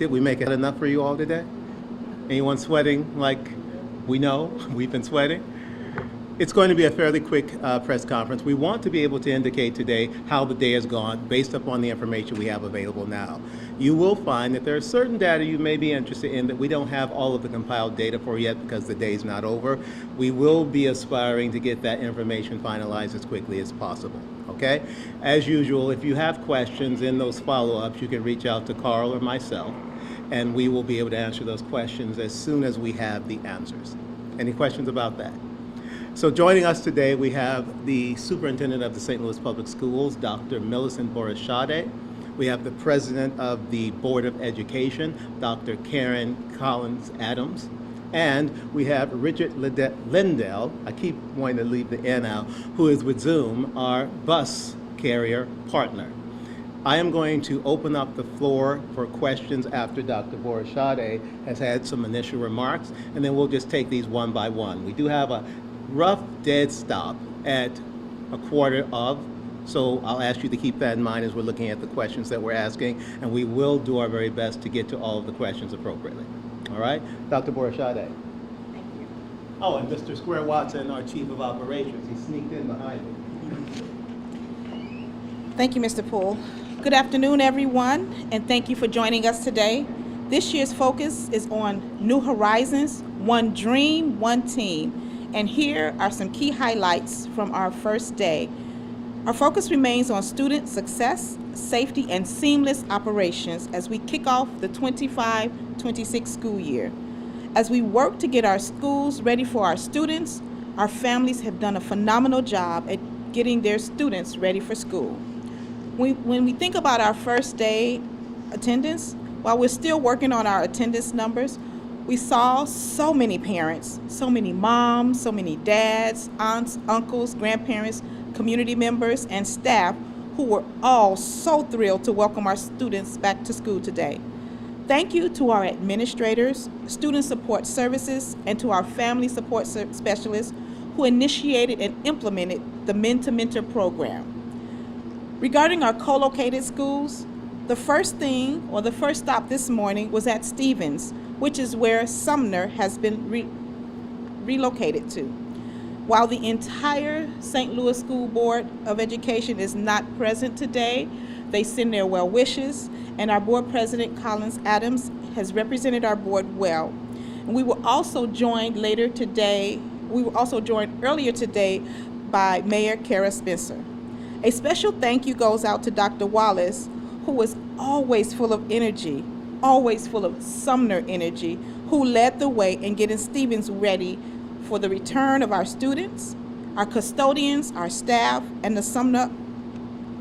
Did we make it enough for you all today? Anyone sweating like we know? We've been sweating. It's going to be a fairly quick press conference. We want to be able to indicate today how the day has gone based upon the information we have available now. You will find that there are certain data you may be interested in that we don't have all of the compiled data for yet because the day's not over. We will be aspiring to get that information finalized as quickly as possible. Okay? As usual, if you have questions in those follow-ups, you can reach out to Carl or myself, and we will be able to answer those questions as soon as we have the answers. Any questions about that? So joining us today, we have the Superintendent of the St. Louis Public Schools, Dr. Millicent Boris-Schade. We have the President of the Board of Education, Dr. Karen Collins Adams. And we have Richard Lindell, I keep wanting to leave the N out, who is with Zoom, our bus carrier partner. I am going to open up the floor for questions after Dr. Boris-Schade has had some initial remarks, and then we'll just take these one by one. We do have a rough dead stop at 1:15, so I'll ask you to keep that in mind as we're looking at the questions that we're asking, and we will do our very best to get to all of the questions appropriately. All right? Dr. Boris-Schade. Thank you. Oh, and Mr. Square Watson, our Chief of Operations. He sneaked in behind me. Thank you, Mr. Poole. Good afternoon, everyone, and thank you for joining us today. This year's focus is on New Horizons, One Dream, One Team. And here are some key highlights from our first day. Our focus remains on student success, safety, and seamless operations as we kick off the 25-26 school year. As we work to get our schools ready for our students, our families have done a phenomenal job at getting their students ready for school. When we think about our first day attendance, while we're still working on our attendance numbers, we saw so many parents, so many moms, so many dads, aunts, uncles, grandparents, community members, and staff who were all so thrilled to welcome our students back to school today. Thank you to our administrators, student support services, and to our family support specialists who initiated and implemented the Men-to-Mentor program. Regarding our co-located schools, the first stop this morning was at Stevens, which is where Sumner has been relocated to. While the entire St. Louis School Board of Education is not present today, they send their well wishes, and our board president, Collins Adams, has represented our board well. And we were also joined earlier today by Mayor Kara Spencer. A special thank you goes out to Dr. Wallace, who was always full of energy, always full of Sumner energy, who led the way in getting Stevens ready for the return of our students. Our custodians, our staff, and the Sumner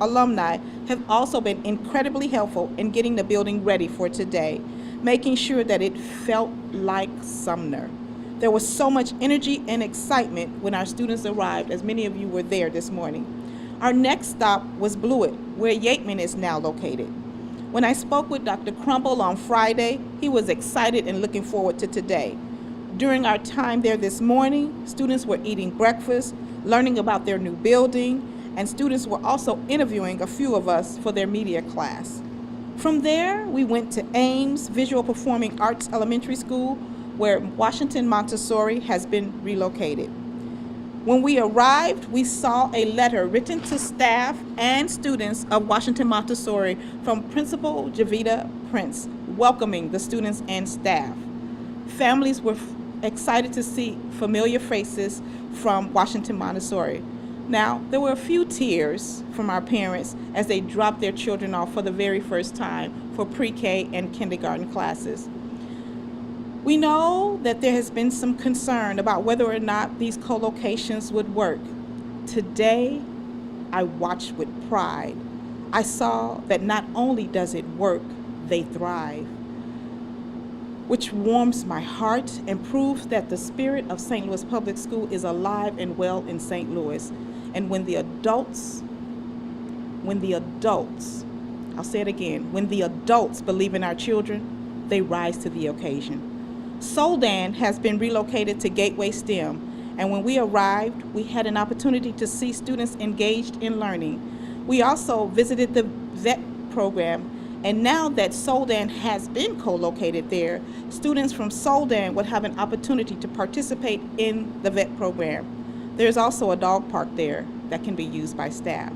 alumni have also been incredibly helpful in getting the building ready for today, making sure that it felt like Sumner. There was so much energy and excitement when our students arrived, as many of you were there this morning. Our next stop was Blewett, where Yateman is now located. When I spoke with Dr. Crumble on Friday, he was excited and looking forward to today. During our time there this morning, students were eating breakfast, learning about their new building, and students were also interviewing a few of us for their media class. From there, we went to Ames Visual Performing Arts Elementary School, where Washington Montessori has been relocated. When we arrived, we saw a letter written to staff and students of Washington Montessori from Principal Javita Prince, welcoming the students and staff. Families were excited to see familiar faces from Washington Montessori. Now, there were a few tears from our parents as they dropped their children off for the very first time for pre-K and kindergarten classes. We know that there has been some concern about whether or not these co-locations would work. Today, I watched with pride. I saw that not only does it work, they thrive, which warms my heart and proves that the spirit of St. Louis Public School is alive and well in St. Louis. And when the adults, I'll say it again, when the adults believe in our children, they rise to the occasion. Soldan has been relocated to Gateway STEM, and when we arrived, we had an opportunity to see students engaged in learning. We also visited the VET program And now that Soldan has been co-located there, students from Soldan would have an opportunity to participate in the VET program. There's also a dog park there that can be used by staff.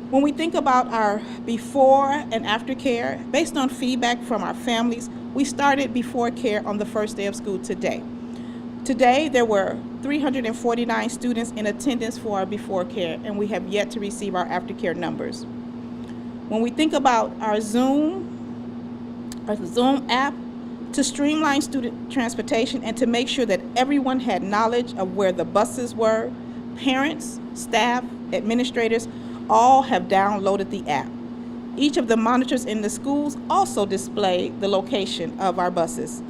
When we think about our before and after care, based on feedback from our families, we started before care on the first day of school today. Today, there were 349 students in attendance for our before care, and we have yet to receive our aftercare numbers. When we think about our Zoom app, to streamline student transportation and to make sure that everyone had knowledge of where the buses were, parents, staff, administrators, all have downloaded the app. Each of the monitors in the schools also display the location of our buses.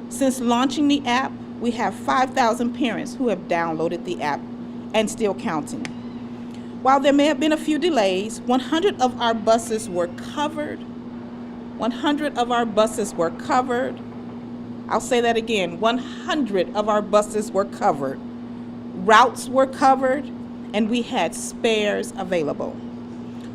Since launching the app, we have 5,000 parents who have downloaded the app and still counting. While there may have been a few delays, 100 of our buses were covered. 100 of our buses were covered. I'll say that again, 100 of our buses were covered. Routes were covered, and we had spares available.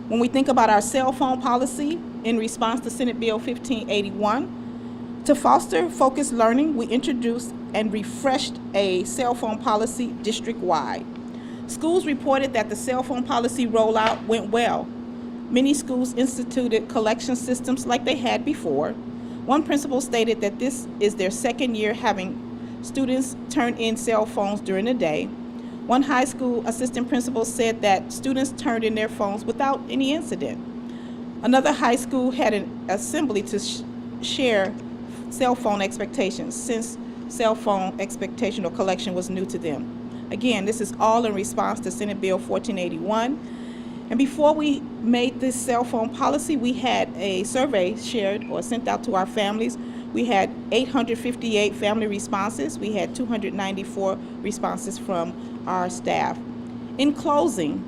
When we think about our cell phone policy in response to Senate Bill 1581, to foster focused learning, we introduced and refreshed a cell phone policy district-wide. Schools reported that the cell phone policy rollout went well. Many schools instituted collection systems like they had before. One principal stated that this is their second year having students turn in cell phones during the day. One high school assistant principal said that students turned in their phones without any incident. Another high school had an assembly to share cell phone expectations, since cell phone expectation or collection was new to them. Again, this is all in response to Senate Bill 1481. And before we made this cell phone policy, we had a survey shared or sent out to our families. We had 858 family responses. We had 294 responses from our staff. In closing,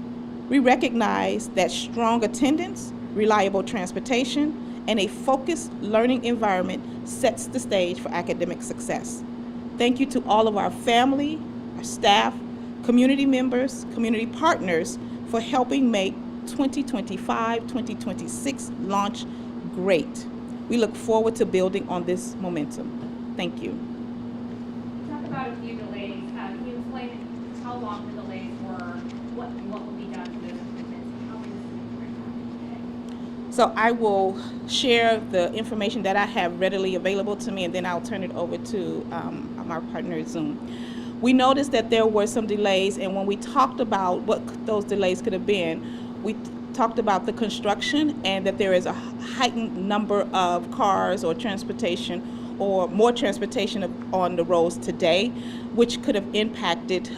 we recognize that strong attendance, reliable transportation, and a focused learning environment sets the stage for academic success. Thank you to all of our family, our staff, community members, community partners for helping make 2025-2026 launch great. We look forward to building on this momentum. Thank you. Talk about a few delays. Can you explain how long the delays were, what will be done to those improvements, and how many students are impacted today? So I will share the information that I have readily available to me, and then I'll turn it over to our partner at Zoom. We noticed that there were some delays, and when we talked about what those delays could have been, we talked about the construction and that there is a heightened number of cars or transportation or more transportation on the roads today, which could have impacted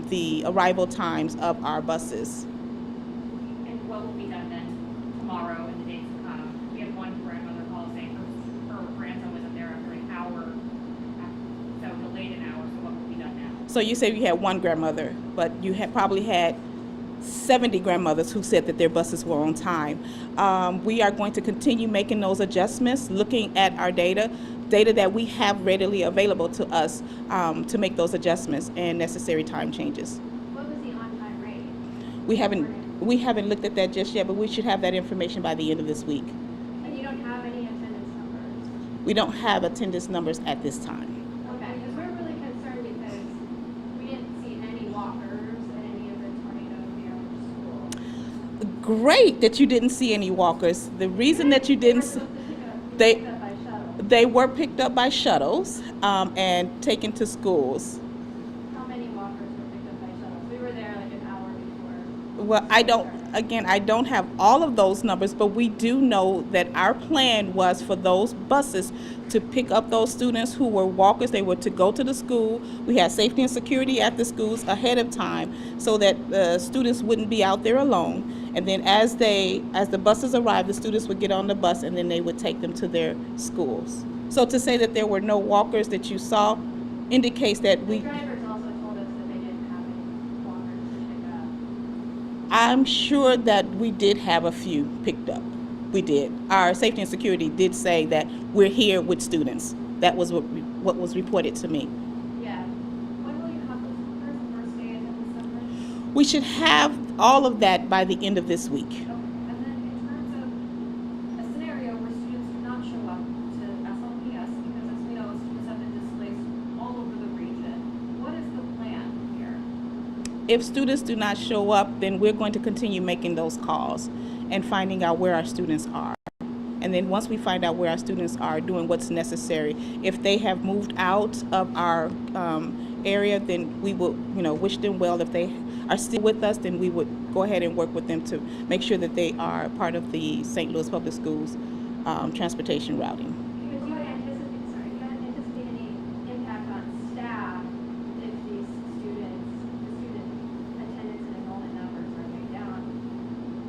the arrival times of our buses. And what will be done then tomorrow and the days to come? We had one grandmother call saying her grandson wasn't there after an hour, so delayed an hour, so what will be done now? So you say you had one grandmother, but you had probably had 70 grandmothers who said that their buses were on time. We are going to continue making those adjustments, looking at our data that we have readily available to us to make those adjustments and necessary time changes. What was the on-time rate? We haven't looked at that just yet, but we should have that information by the end of this week. And you don't have any attendance numbers? We don't have attendance numbers at this time. Okay, because we're really concerned because we didn't see any walkers at any of the tornadoes near our school. Great that you didn't see any walkers. The reason that you didn't see, Picked up by shuttle. they were picked up by shuttles and taken to schools. How many walkers were picked up by shuttles? We were there like an hour before. Well, I don't have all of those numbers, but we do know that our plan was for those buses to pick up those students who were walkers. They were to go to the school. We had safety and security at the schools ahead of time so that the students wouldn't be out there alone. And then as the buses arrived, the students would get on the bus and then they would take them to their schools. So to say that there were no walkers that you saw indicates that The drivers also told us that they didn't have any walkers to pick up. I'm sure that we did have a few picked up. We did. Our safety and security did say that we're here with students. That was what was reported to me. Yeah. When will you have those numbers? First day of December? We should have all of that by the end of this week. Okay. And then in terms of a scenario if students do not show up, then we're going to continue making those calls and finding out where our students are. And then once we find out where our students are, doing what's necessary. If they have moved out of our area, then we will, wish them well. If they are still with us, then we would go ahead and work with them to make sure that they are part of the St. Louis Public Schools transportation routing. Do you anticipate any impact on staff if these student attendance and enrollment numbers are way down,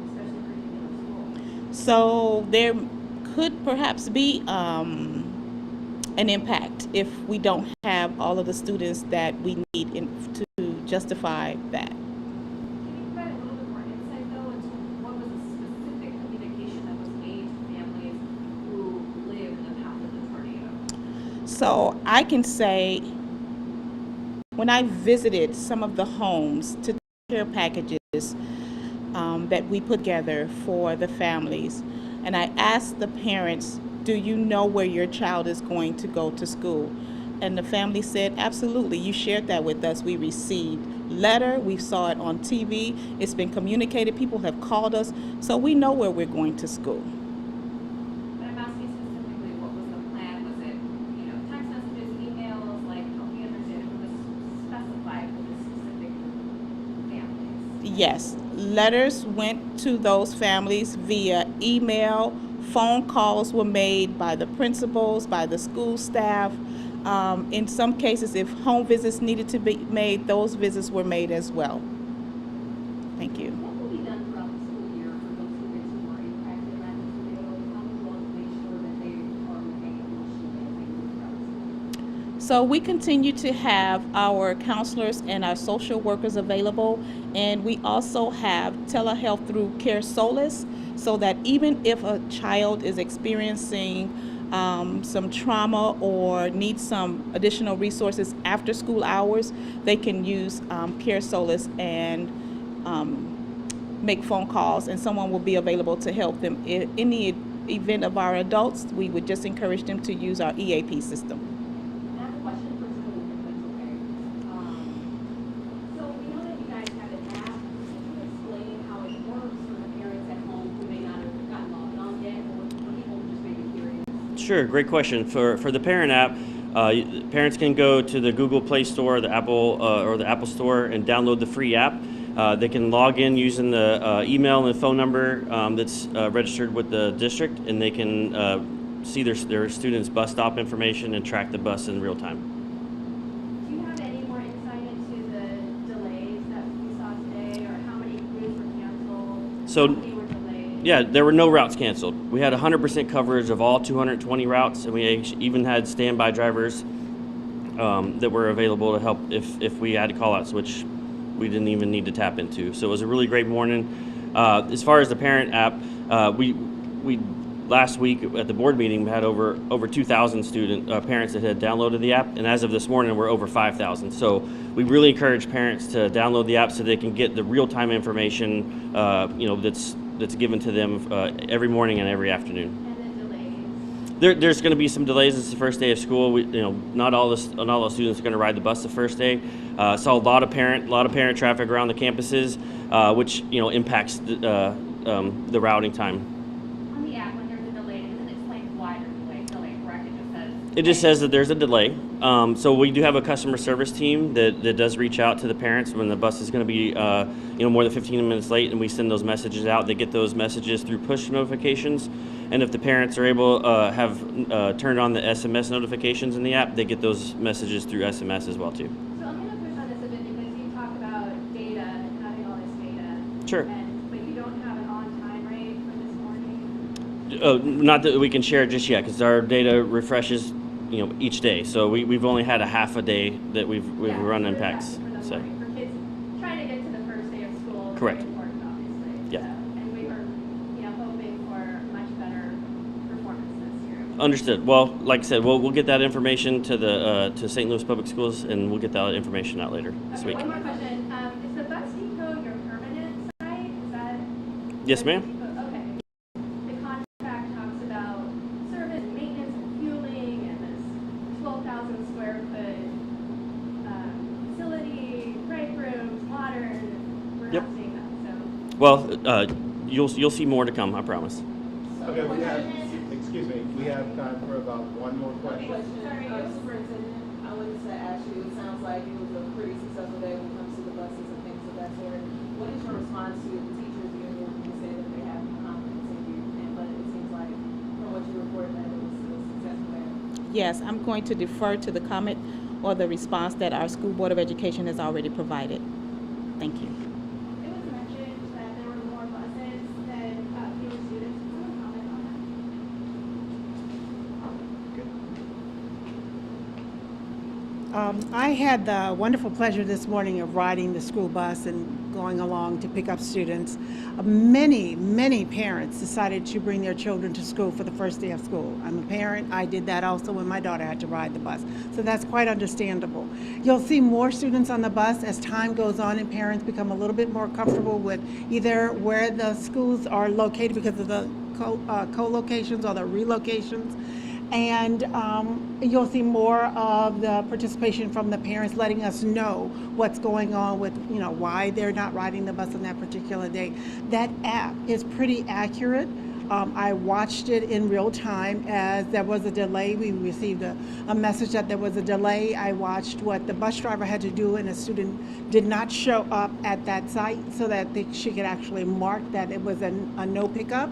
especially for particular schools? So there could perhaps be an impact if we don't have all of the students that we need to justify that. Can you provide a little bit more insight, though, into what was the specific communication that was made to families who live in the path of the tornado? So I can say when I visited some of the homes to care packages that we put together for the families, and I asked the parents, do you know where your child is going to go to school? And the family said, absolutely. You shared that with us. We received letter. We saw it on TV. It's been communicated. People have called us. So we know where we're going to school. But I'm asking specifically, what was the plan? Was it, text messages, emails? Like, help me understand if it was specified for the specific families. Yes, letters went to those families via email. Phone calls were made by the principals, by the school staff. In some cases, if home visits needed to be made, those visits were made as well. Thank you. What will be done throughout the school year for those students who were impacted by the tornado? How will we make sure that they are okay emotionally as they move throughout the school? So we continue to have our counselors and our social workers available, and we also have telehealth through Care Solace, so that even if a child is experiencing some trauma or needs some additional resources after school hours, they can use Care Solace and make phone calls, and someone will be available to help them. In the event of our adults, we would just encourage them to use our EAP system. I have a question for school, if that's okay. So we know that you guys have an app. Can you explain how it works for the parents at home who may not have gotten logged on yet, or for people who just may be curious? Sure, great question. For the parent app, parents can go to the Google Play Store, the Apple or the Apple Store, and download the free app. They can log in using the email and phone number that's registered with the district, and they can see their students' bus stop information and track the bus in real time. Do you have any more insight into the delays that we saw today, or how many crews were canceled? So- How many were delayed? Yeah, there were no routes canceled. We had 100% coverage of all 220 routes, and we even had standby drivers that were available to help if we had call-outs, which we didn't even need to tap into. So it was a really great morning. As far as the parent app, we last week at the board meeting we had over 2,000 parents that had downloaded the app, and as of this morning we're over 5,000. So we really encourage parents to download the app so they can get the real-time information that's given to them every morning and every afternoon. And the delays? There's going to be some delays. It's the first day of school. Not all the students are going to ride the bus the first day. Saw a lot of parent traffic around the campuses, which impacts the routing time. On the app, when there's a delay, it doesn't explain why there's a delay, correct? It just says that there's a delay. So we do have a customer service team that does reach out to the parents when the bus is going to be more than 15 minutes late, and we send those messages out. They get those messages through push notifications, and if the parents are able have turned on the SMS notifications in the app, they get those messages through SMS as well too. So I'm going to push on this a bit because you talk about data and having all this data. Sure. But you don't have an on-time rate for this morning? Not that we can share it just yet, because our data refreshes each day. So we've only had a half a day that we've run impacts. For So kids trying to get to the first day of school. Correct. Very important, obviously. Yeah. So, and we were, hoping for much better performance this year. understood. Well, like I said, we'll get that information to the to St. Louis Public Schools, and we'll get that information out later this Okay, week. one more question. Is the bus depot your permanent site? Is that? Yes, ma'am. Okay. The contract talks about service, maintenance, and fueling, and this 12,000 square foot facility, break rooms, water. Yep. not seeing that, so. Well, you'll see more to come, I promise. Okay, we have, excuse me, we have time for about one more question. Superintendent, I wanted to ask you, it sounds like it was a pretty successful day when it comes to the buses and things of that sort. What is your response to the teachers union who say that they have confidence in you? But it seems like, from what you reported, that it was a successful day. Yes, I'm going to defer to the comment or the response that our School Board of Education has already provided. Thank you. It was mentioned that there were more buses than fewer students. Can someone comment on that? I had the wonderful pleasure this morning of riding the school bus and going along to pick up students. Many parents decided to bring their children to school for the first day of school. I'm a parent. I did that also when my daughter had to ride the bus. So that's quite understandable. You'll see more students on the bus as time goes on and parents become a little bit more comfortable with either where the schools are located because of the co-locations or the relocations. And you'll see more of the participation from the parents letting us know what's going on with, why they're not riding the bus on that particular day. That app is pretty accurate. I watched it in real time as there was a delay. We received a message that there was a delay. I watched what the bus driver had to do, and a student did not show up at that site so that she could actually mark that it was a no pickup.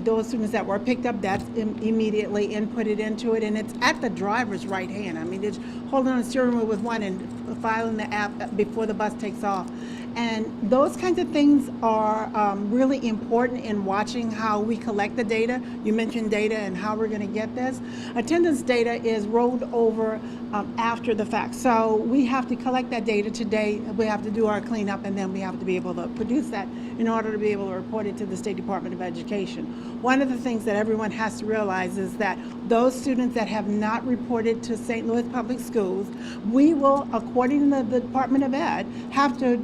Those students that were picked up, that's immediately inputted into it, and it's at the driver's right hand. I mean, it's holding on the steering wheel with one and filing the app before the bus takes off. And those kinds of things are really important in watching how we collect the data. You mentioned data and how we're going to get this. Attendance data is rolled over after the fact. So we have to collect that data today. We have to do our cleanup, and then we have to be able to produce that in order to be able to report it to the State Department of Education. One of the things that everyone has to realize is that those students that have not reported to St. Louis Public Schools, we will, according to the Department of Ed, have to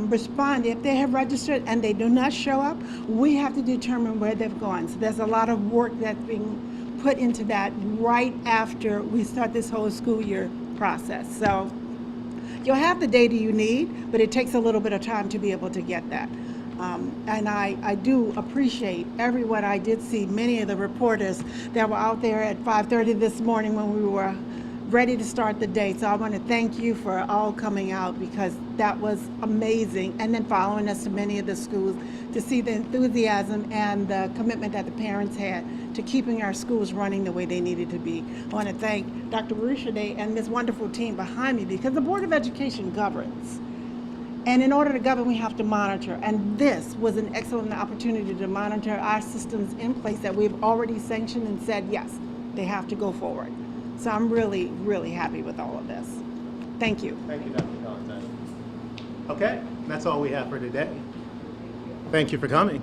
respond. If they have registered and they do not show up, we have to determine where they've gone. So there's a lot of work that's being put into that right after we start this whole school year process. So you'll have the data you need, but it takes a little bit of time to be able to get that. And I do appreciate everyone. I did see many of the reporters that were out there at 5:30 this morning when we were ready to start the day. So I want to thank you for all coming out, because that was amazing. And then following us to many of the schools to see the enthusiasm and the commitment that the parents had to keeping our schools running the way they needed to be. I want to thank Dr. Baruchade and this wonderful team behind me, because the Board of Education governs. And in order to govern, we have to monitor. And this was an excellent opportunity to monitor our systems in place that we've already sanctioned and said, yes, they have to go forward. So I'm really, really happy with all of this. Thank you. Thank you, Dr. Collins. Okay, that's all we have for today. Thank you for coming.